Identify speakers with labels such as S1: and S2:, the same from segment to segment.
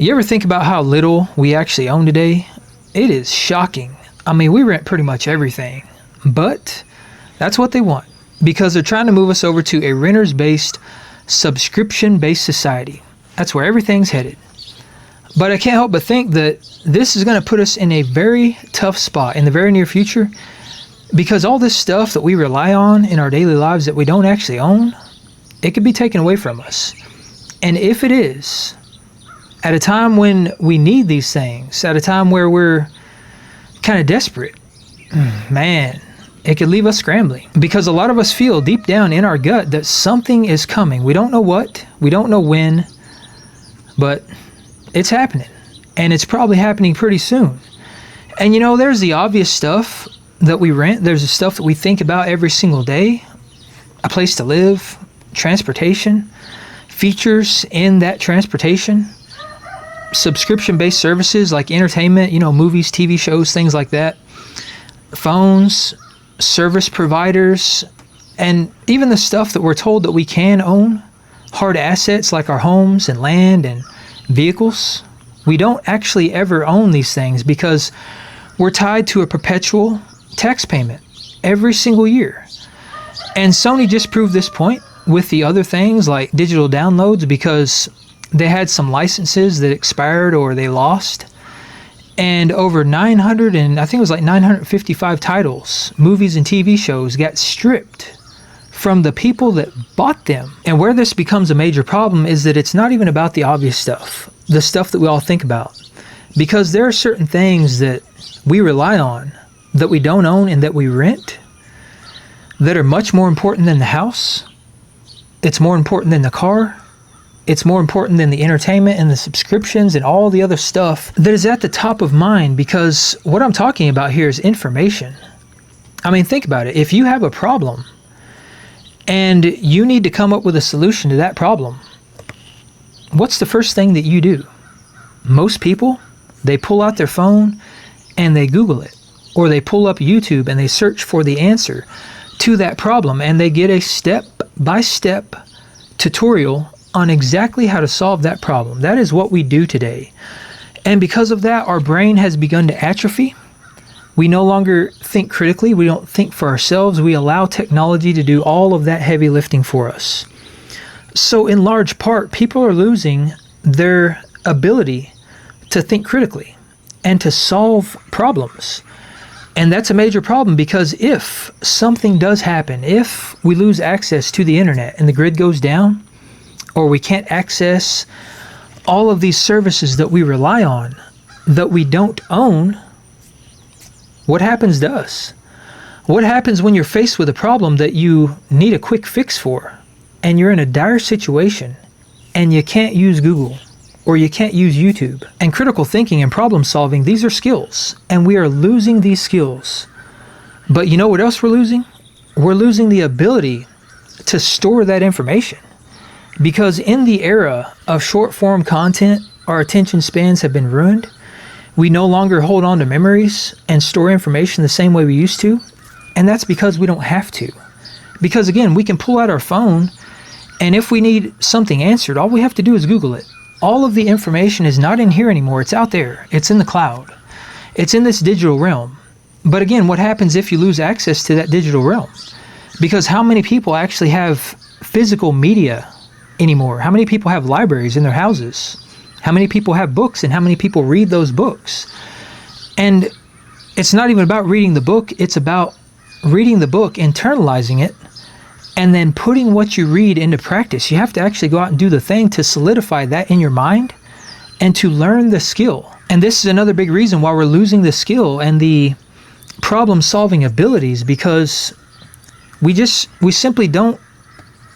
S1: You ever think about how little we actually own today? It is shocking. I mean, we rent pretty much everything, but that's what they want because they're trying to move us over to a renters-based, subscription-based society. That's where everything's headed. But I can't help but think that this is going to put us in a very tough spot in the very near future because all this stuff that we rely on in our daily lives that we don't actually own, it could be taken away from us. And if it is, at a time when we need these things, at a time where we're kind of desperate, man, it could leave us scrambling because a lot of us feel deep down in our gut that something is coming. We don't know what, we don't know when, but it's happening, and it's probably happening pretty soon. And you know, there's the obvious stuff that we rent. There's the stuff that we think about every single day. A place to live, transportation, features in that transportation, subscription-based services like entertainment, you know, movies, TV shows, things like that, phones, service providers, and even the stuff that we're told that we can own, hard assets like our homes and land and vehicles. We don't actually ever own these things because we're tied to a perpetual tax payment every single year. And Sony just proved this point with the other things like digital downloads because they had some licenses that expired or they lost. And over 900 and I think it was like 955 titles, movies and TV shows got stripped from the people that bought them. And where this becomes a major problem is that it's not even about the obvious stuff, the stuff that we all think about. Because there are certain things that we rely on that we don't own and that we rent that are much more important than the house. It's more important than the car. It's more important than the entertainment and the subscriptions and all the other stuff that is at the top of mind because what I'm talking about here is information. I mean, think about it. If you have a problem and you need to come up with a solution to that problem, what's the first thing that you do? Most people, they pull out their phone and they Google it, or they pull up YouTube and they search for the answer to that problem and they get a step-by-step tutorial on exactly how to solve that problem. That is what we do today. And because of that, our brain has begun to atrophy. We no longer think critically. We don't think for ourselves. We allow technology to do all of that heavy lifting for us. So in large part, people are losing their ability to think critically and to solve problems. And that's a major problem because if something does happen, if we lose access to the internet and the grid goes down, or we can't access all of these services that we rely on, that we don't own, what happens to us? What happens when you're faced with a problem that you need a quick fix for, and you're in a dire situation, and you can't use Google, or you can't use YouTube? And critical thinking and problem solving, these are skills, and we are losing these skills. But you know what else we're losing? We're losing the ability to store that information. Because in the era of short form content, our attention spans have been ruined. We no longer hold on to memories and store information the same way we used to. And that's because we don't have to. Because again, we can pull out our phone, and if we need something answered, all we have to do is Google it. All of the information is not in here anymore. It's out there. It's in the cloud. It's in this digital realm. But again, what happens if you lose access to that digital realm? Because how many people actually have physical media anymore? How many people have libraries in their houses? How many people have books, and how many people read those books? And it's not even about reading the book. It's about reading the book, internalizing it, and then putting what you read into practice. You have to actually go out and do the thing to solidify that in your mind and to learn the skill. And this is another big reason why we're losing the skill and the problem-solving abilities, because we simply don't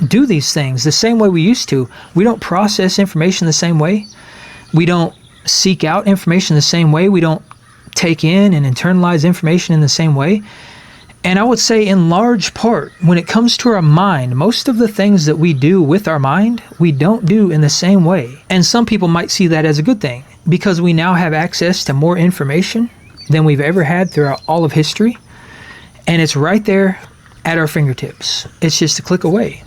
S1: do these things the same way we used to. We don't process information the same way. We don't seek out information the same way. We don't take in and internalize information in the same way. And I would say in large part, when it comes to our mind, most of the things that we do with our mind, we don't do in the same way. And some people might see that as a good thing because we now have access to more information than we've ever had throughout all of history. And it's right there at our fingertips. It's just a click away.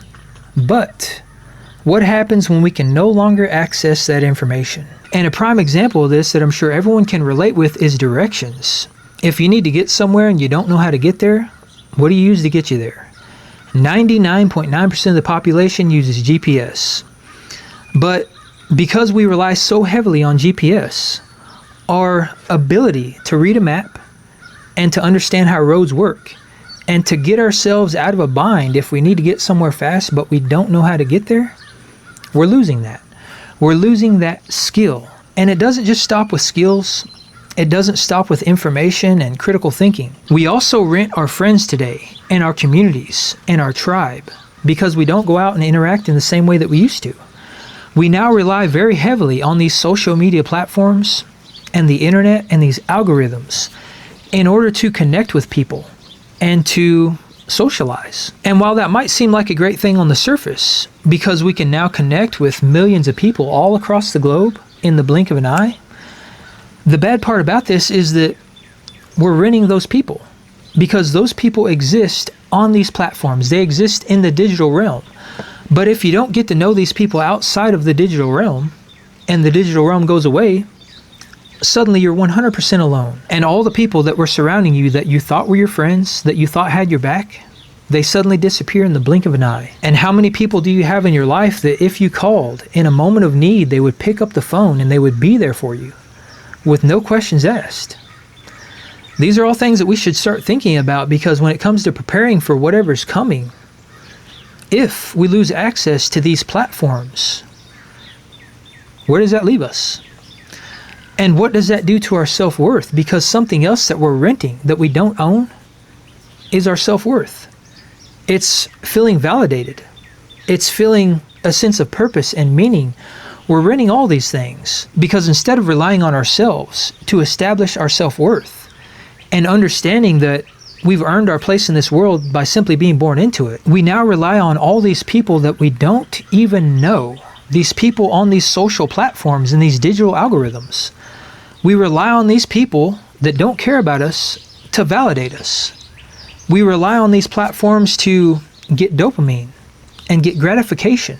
S1: But what happens when we can no longer access that information? And a prime example of this that I'm sure everyone can relate with is directions. If you need to get somewhere and you don't know how to get there, what do you use to get you there? 99.9% of the population uses GPS. But because we rely so heavily on GPS, our ability to read a map and to understand how roads work and to get ourselves out of a bind if we need to get somewhere fast but we don't know how to get there, we're losing that. We're losing that skill. And it doesn't just stop with skills. It doesn't stop with information and critical thinking. We also rent our friends today and our communities and our tribe because we don't go out and interact in the same way that we used to. We now rely very heavily on these social media platforms and the internet and these algorithms in order to connect with people and to socialize. And while that might seem like a great thing on the surface, because we can now connect with millions of people all across the globe in the blink of an eye, the bad part about this is that we're renting those people because those people exist on these platforms. They exist in the digital realm. But if you don't get to know these people outside of the digital realm and the digital realm goes away, suddenly you're 100% alone. And all the people that were surrounding you that you thought were your friends, that you thought had your back, they suddenly disappear in the blink of an eye. And how many people do you have in your life that if you called in a moment of need, they would pick up the phone and they would be there for you with no questions asked? These are all things that we should start thinking about, because when it comes to preparing for whatever's coming, if we lose access to these platforms, where does that leave us? And what does that do to our self-worth? Because something else that we're renting that we don't own is our self-worth. It's feeling validated. It's feeling a sense of purpose and meaning. We're renting all these things because instead of relying on ourselves to establish our self-worth and understanding that we've earned our place in this world by simply being born into it, we now rely on all these people that we don't even know, these people on these social platforms and these digital algorithms. We rely on these people that don't care about us to validate us. We rely on these platforms to get dopamine and get gratification.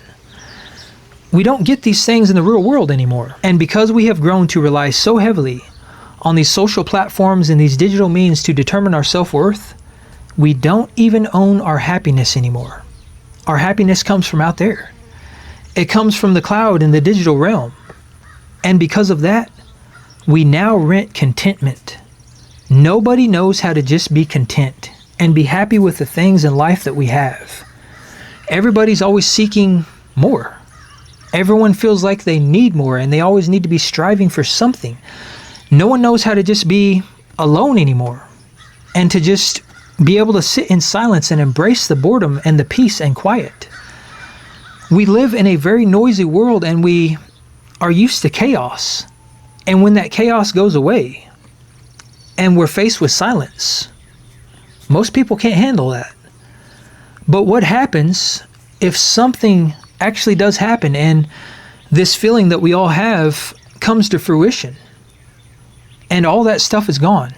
S1: We don't get these things in the real world anymore. And because we have grown to rely so heavily on these social platforms and these digital means to determine our self-worth, we don't even own our happiness anymore. Our happiness comes from out there. It comes from the cloud in the digital realm. And because of that, we now rent contentment. Nobody knows how to just be content and be happy with the things in life that we have. Everybody's always seeking more. Everyone feels like they need more and they always need to be striving for something. No one knows how to just be alone anymore and to just be able to sit in silence and embrace the boredom and the peace and quiet. We live in a very noisy world and we are used to chaos. And when that chaos goes away and we're faced with silence, most people can't handle that. But what happens if something actually does happen and this feeling that we all have comes to fruition and all that stuff is gone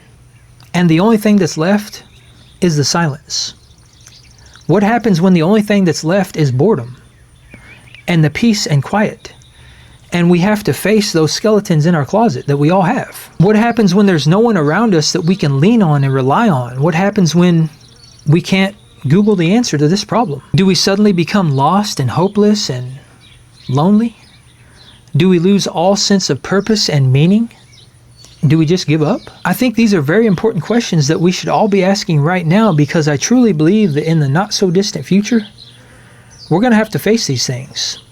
S1: and the only thing that's left is the silence? What happens when the only thing that's left is boredom and the peace and quiet? And we have to face those skeletons in our closet that we all have. What happens when there's no one around us that we can lean on and rely on? What happens when we can't Google the answer to this problem? Do we suddenly become lost and hopeless and lonely? Do we lose all sense of purpose and meaning? Do we just give up? I think these are very important questions that we should all be asking right now, because I truly believe that in the not so distant future, we're going to have to face these things.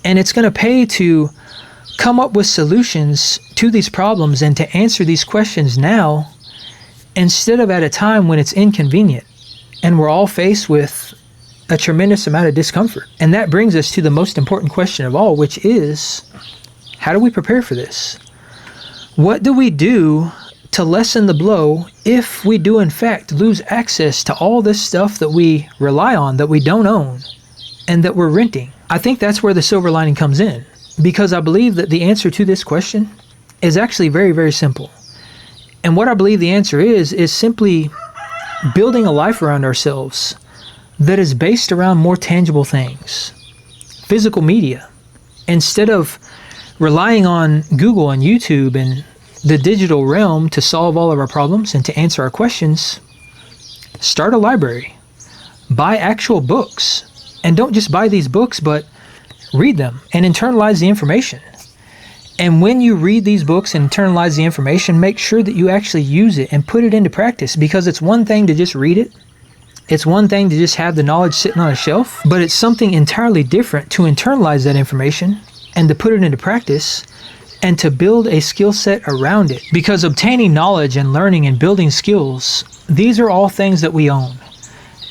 S1: And it's going to pay to come up with solutions to these problems and to answer these questions now instead of at a time when it's inconvenient and we're all faced with a tremendous amount of discomfort. And that brings us to the most important question of all, which is, how do we prepare for this? What do we do to lessen the blow if we do in fact lose access to all this stuff that we rely on, that we don't own, and that we're renting? I think that's where the silver lining comes in, because I believe that the answer to this question is actually very, very simple. And what I believe the answer is simply building a life around ourselves that is based around more tangible things, physical media, instead of relying on Google and YouTube and the digital realm to solve all of our problems and to answer our questions, start a library. Buy actual books. And don't just buy these books, but read them and internalize the information. And when you read these books and internalize the information, make sure that you actually use it and put it into practice, because it's one thing to just read it. It's one thing to just have the knowledge sitting on a shelf, but it's something entirely different to internalize that information and to put it into practice and to build a skill set around it. Because obtaining knowledge and learning and building skills, these are all things that we own.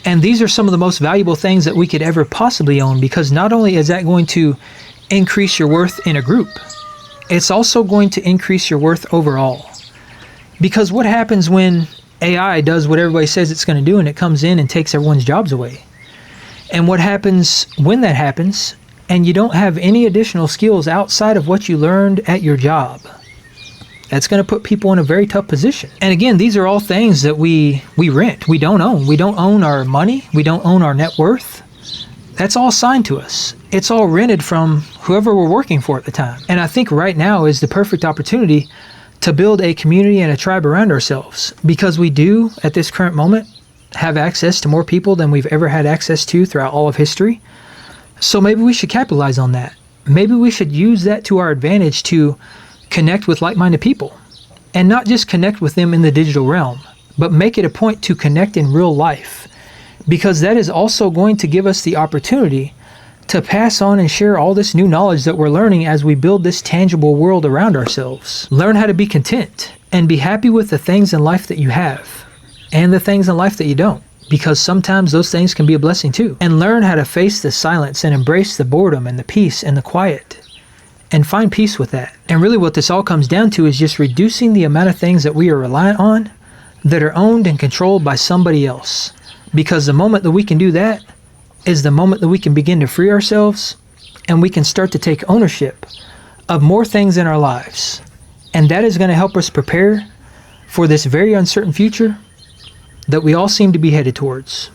S1: And these are some of the most valuable things that we could ever possibly own, because not only is that going to increase your worth in a group, it's also going to increase your worth overall. Because what happens when AI does what everybody says it's going to do and it comes in and takes everyone's jobs away? And what happens when that happens and you don't have any additional skills outside of what you learned at your job? That's going to put people in a very tough position. And again, these are all things that we rent. We don't own. We don't own our money. We don't own our net worth. That's all assigned to us. It's all rented from whoever we're working for at the time. And I think right now is the perfect opportunity to build a community and a tribe around ourselves, because we do, at this current moment, have access to more people than we've ever had access to throughout all of history. So maybe we should capitalize on that. Maybe we should use that to our advantage to connect with like-minded people, and not just connect with them in the digital realm, but make it a point to connect in real life, because that is also going to give us the opportunity to pass on and share all this new knowledge that we're learning as we build this tangible world around ourselves. Learn how to be content and be happy with the things in life that you have and the things in life that you don't, because sometimes those things can be a blessing too. And learn how to face the silence and embrace the boredom and the peace and the quiet, and find peace with that. And really what this all comes down to is just reducing the amount of things that we are reliant on that are owned and controlled by somebody else. Because the moment that we can do that is the moment that we can begin to free ourselves, and we can start to take ownership of more things in our lives. And that is going to help us prepare for this very uncertain future that we all seem to be headed towards.